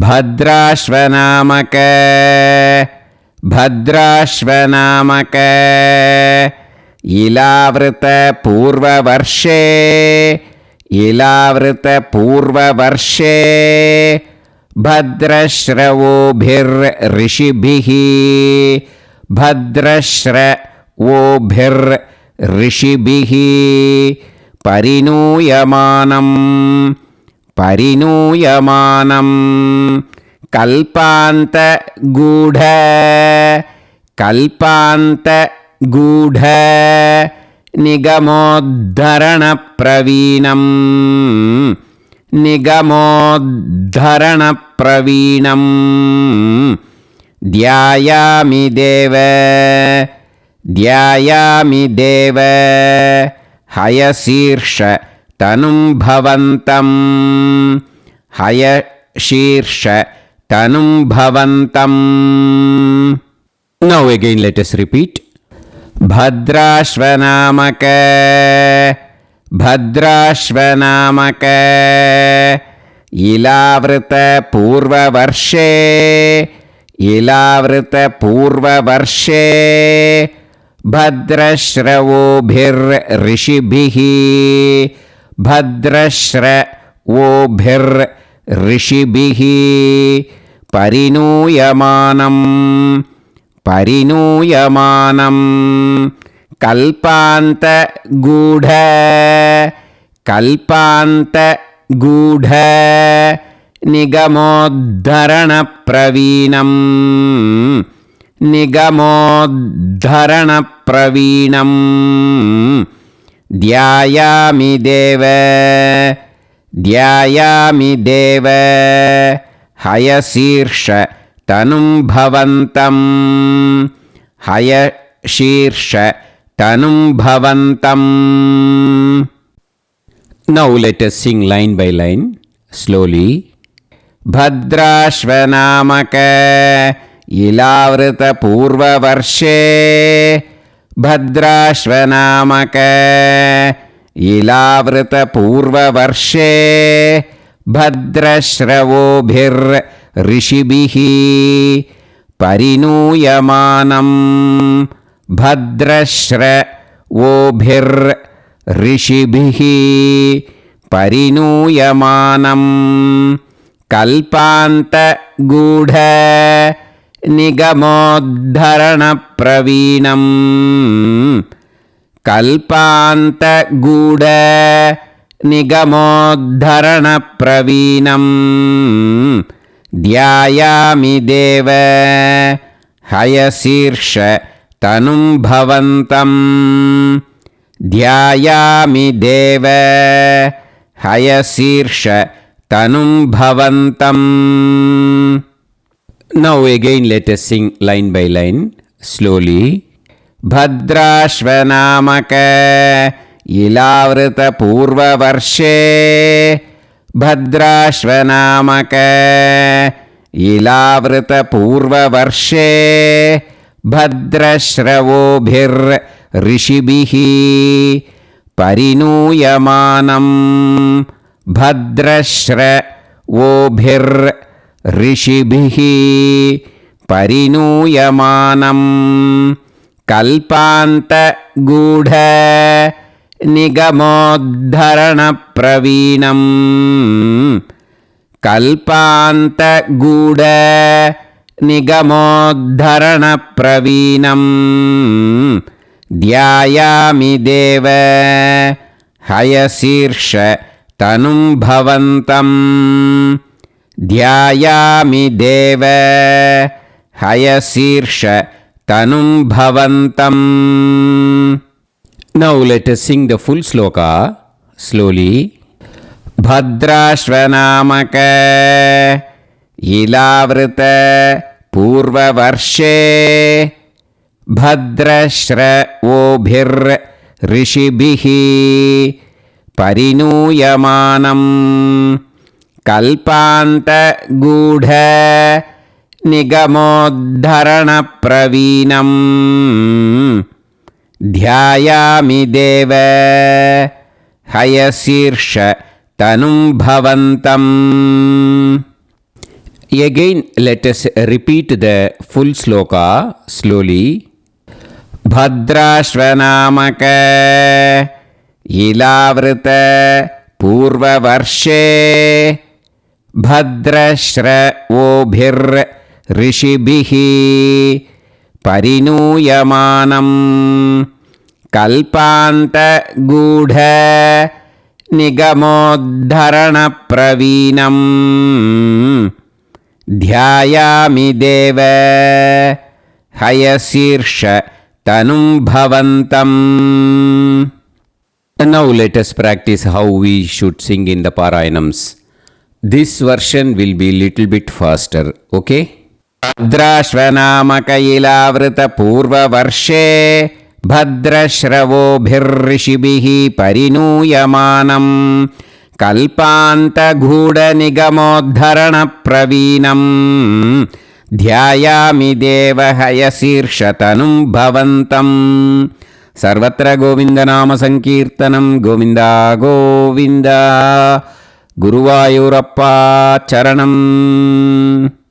भद्राश्वनामक भद्राश्वनामक इलावृत पूर्ववर्षे इलावृत पूर्ववर्षे भद्रश्रवोभिर्ऋषिभिः भद्रश्रवोभिर्ऋषिभिः परिणूयमानं परिणूयमानं कल्पान्तगूढ कल्पान्तगूढ निगमोद्धरणप्रवीणं निगमोद्धरणप्रवीणं ध्यायामि देव ध्यायामि देव हयशीर्ष तनुं भवन्तं हयशीर्ष तनुं भवन्तं. Now again let us repeat. भद्राश्वनामक भद्राश्वनामक Ilavrit पूर्ववर्षे Ilavrit पूर्ववर्षे भद्रश्रवोभिर्ऋषिभिः भद्रश्रवोभिर्ऋषिभिः परिणूयमानं परिणूयमानं कल्पान्तगूढ कल्पान्तगूढ निगमोद्धरणप्रवीणं निगमोद्धरणप्रवीणं ध्यायामि देव ध्यायामि देव हयशीर्ष तनुं भवन्तं हयशीर्ष तनुं भवन्तं. Now let us sing line by line slowly. भद्राश्वनामक Ilavrit पूर्ववर्षे भद्राश्वनामक Ilavrit पूर्ववर्षे भद्रश्रवोभिर्ऋषिभिः परिणूयमानं भद्रश्रवोभिर्ऋषिभिः परिणूयमानं कल्पान्तगूढ निगमोद्धरणप्रवीणं कल्पान्तगूढ निगमोद्धरणप्रवीणं ध्यायामि देव हयशीर्ष तनुं भवन्तं ध्यायामि देव हयशीर्ष तनुं भवन्तं. Now again let us sing line by line slowly. भद्राश्वनामक Ilavrit पूर्ववर्षे भद्राश्वनामक Ilavrit पूर्ववर्षे भद्रश्रवोभिर्ऋषिभिः परिणूयमानं भद्रश्रवोभिर्ऋषिभिः परिणूयमानं कल्पान्तगूढ निगमोद्धरणप्रवीणं कल्पान्तगूढ निगमोद्धरणप्रवीणं ध्यायामि देव हयशीर्ष तनुं भवन्तं ध्यायामि देव हयशीर्ष तनुं भवन्तं. Now let us sing the full sloka slowly. भद्राश्वनामक Ilavrit पूर्ववर्षे भद्रश्रवोभिर्ऋषिभिः परिणूयमानं कल्पान्तगूढ निगमोद्धरणप्रवीणं ध्यायामि देव हयशीर्ष तनुं भवन्तं. Again, let us repeat the full sloka slowly. Bhadrashvanamaka ilavrita purvavarše Bhadrashravobhir rishibhihi परिणूयमानं कल्पान्तगूढ निगमोद्धरणप्रवीणं ध्यायामि देव हयशीर्ष तनुं भवन्तम्. Now let us practice how we should sing in the Parayanams. This version will be little bit faster, okay? भद्राश्वनामकैलावृतपूर्ववर्षे भद्रश्रवोभिर्ऋषिभिः परिणूयमानं कल्पान्तगूढनिगमोद्धरणप्रवीणं ध्यायामि देवहयशीर्षतनुं भवन्तं. सर्वत्र गोविन्दनामसङ्कीर्तनं गोविन्दा गोविन्द. गुरुवायूरप्पा चरणम्.